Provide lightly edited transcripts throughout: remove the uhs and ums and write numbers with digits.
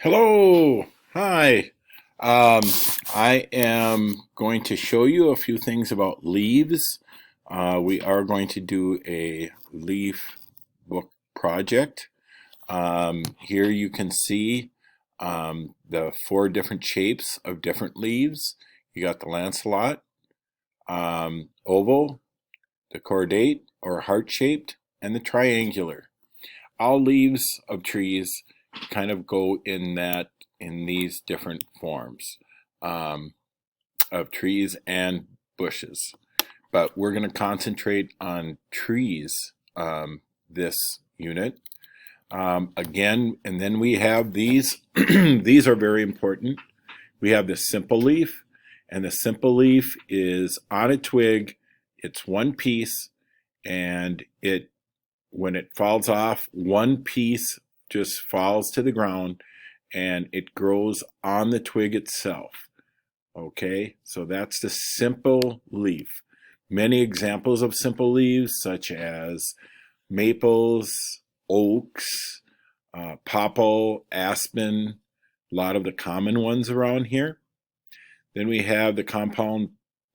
Hello, hi. Um, I am going to show you a few things about leaves. We are going to do a leaf book project. Here you can see the four different shapes of different leaves. You got the lanceolate, oval, the cordate or heart-shaped, and the triangular. All leaves of trees kind of go in these different forms of trees and bushes. But we're going to concentrate on trees this unit. Again, and then we have these. These are very important. We have the simple leaf, and the simple leaf is on a twig. It's one piece, and when it falls off, one piece just falls to the ground and it grows on the twig itself. Okay, so that's the simple leaf. Many examples of simple leaves, such as maples, oaks, popple, aspen, a lot of the common ones around here. Then we have the compound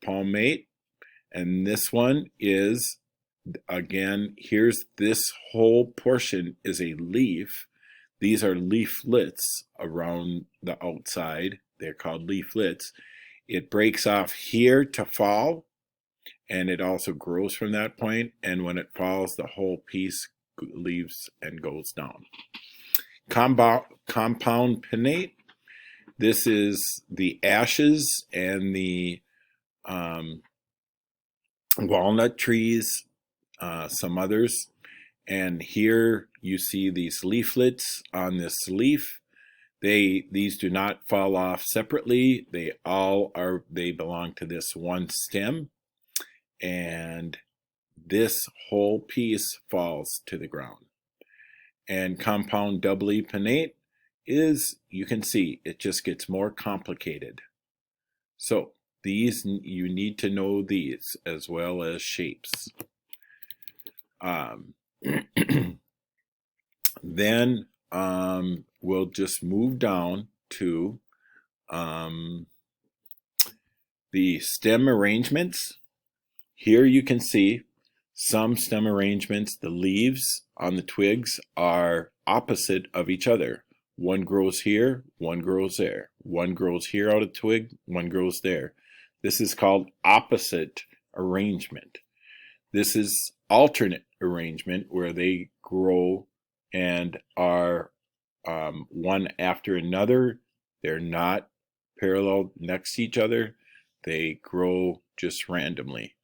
palmate, and this one is, again, here's this whole portion is a leaf. These are leaflets around the outside. They're called leaflets. It breaks off here to fall, and it also grows from that point. And when it falls, the whole piece leaves and goes down. Compound pinnate. This is the ashes and the walnut trees, some others. And here you see these leaflets on this leaf. These do not fall off separately. They belong to this one stem, and this whole piece falls to the ground. And compound doubly pinnate is, you can see, it just gets more complicated. So these, you need to know these as well as shapes. Then we'll just move down to the stem arrangements. Here you can see some stem arrangements. The leaves on the twigs are opposite of each other. One grows here, one grows there. One grows here out of twig, one grows there. This is called opposite arrangement. This is alternate arrangement, where they grow and are one after another. They're not parallel next to each other. They grow just randomly.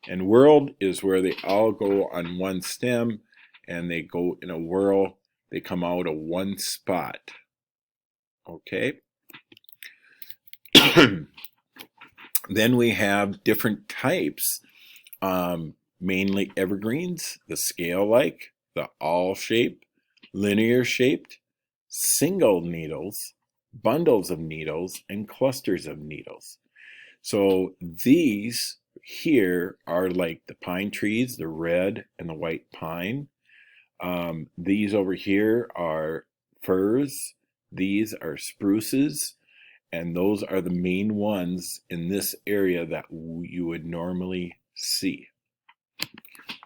And whorled is where they all go on one stem and they go in a whirl. They come out of one spot. Okay. Then we have different types. Mainly evergreens, the scale-like, the awl-shaped, linear-shaped, single needles, bundles of needles, and clusters of needles. So these here are like the pine trees, the red and the white pine. These over here are firs. These are spruces. And those are the main ones in this area that you would normally see.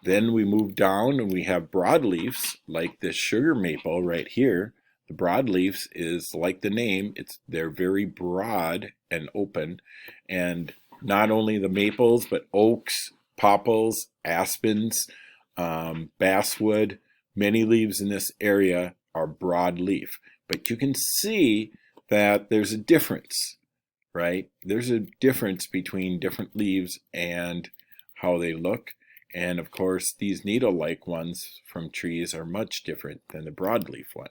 Then we move down and we have broadleafs, like this sugar maple right here. The broadleafs is like the name, they're very broad and open. And not only the maples, but oaks, popples, aspens, basswood, many leaves in this area are broadleaf. But you can see that there's a difference, right? There's a difference between different leaves and how they look. And of course, these needle-like ones from trees are much different than the broadleaf one.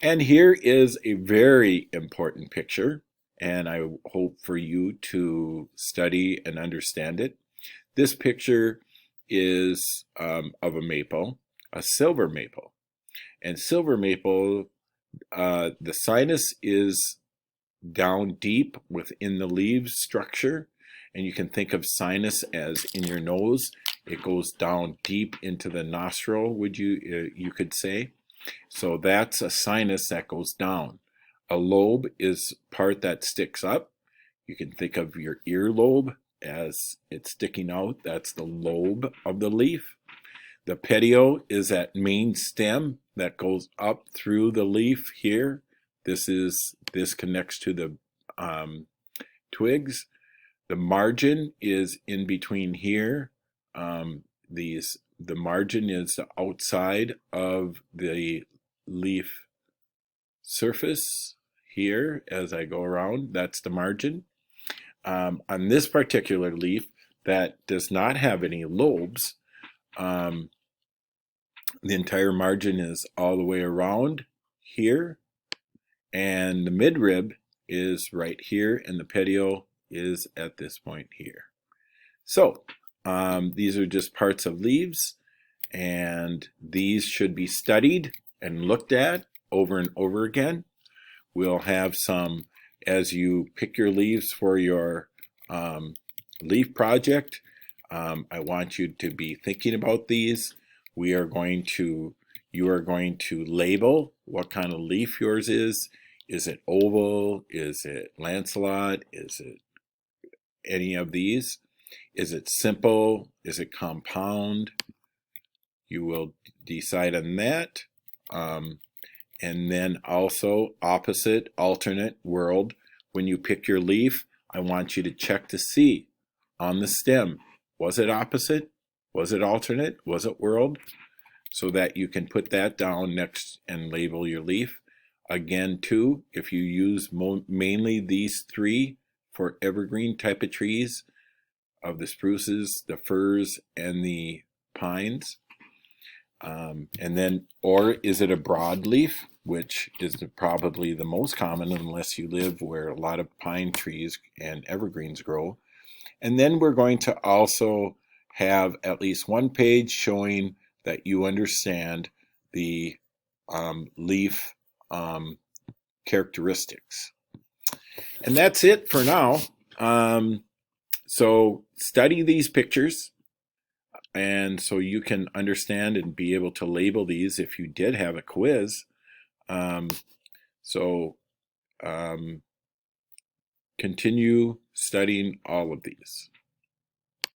And here is a very important picture, and I hope for you to study and understand it. This picture is of a maple, a silver maple. And silver maple, the sinus is down deep within the leaves structure. And you can think of sinus as in your nose. It goes down deep into the nostril, you could say. So that's a sinus that goes down. A lobe is part that sticks up. You can think of your earlobe as it's sticking out. That's the lobe of the leaf. The petiole is that main stem that goes up through the leaf here. This connects to the twigs. The margin is in between here. The margin is the outside of the leaf surface here as I go around. That's the margin. On this particular leaf that does not have any lobes, the entire margin is all the way around here, and the midrib is right here, and the petiole is at this point here. So these are just parts of leaves, and these should be studied and looked at over and over again. We'll have some, as you pick your leaves for your leaf project, I want you to be thinking about these. You are going to label what kind of leaf yours is. Is it oval? Is it lanceolate? Is it any of these? Is it simple? Is it compound? You will decide on that. And then also opposite, alternate, world. When you pick your leaf, I want you to check to see on the stem, was it opposite? Was it alternate? Was it world? So that you can put that down next and label your leaf. Again, too, if you use mainly these three for evergreen type of trees, of the spruces, the firs, and the pines. And then, or is it a broadleaf, which is probably the most common unless you live where a lot of pine trees and evergreens grow. And then we're going to also have at least one page showing that you understand the leaf characteristics. And that's it for now. So study these pictures, and so you can understand and be able to label these if you did have a quiz. Continue studying all of these.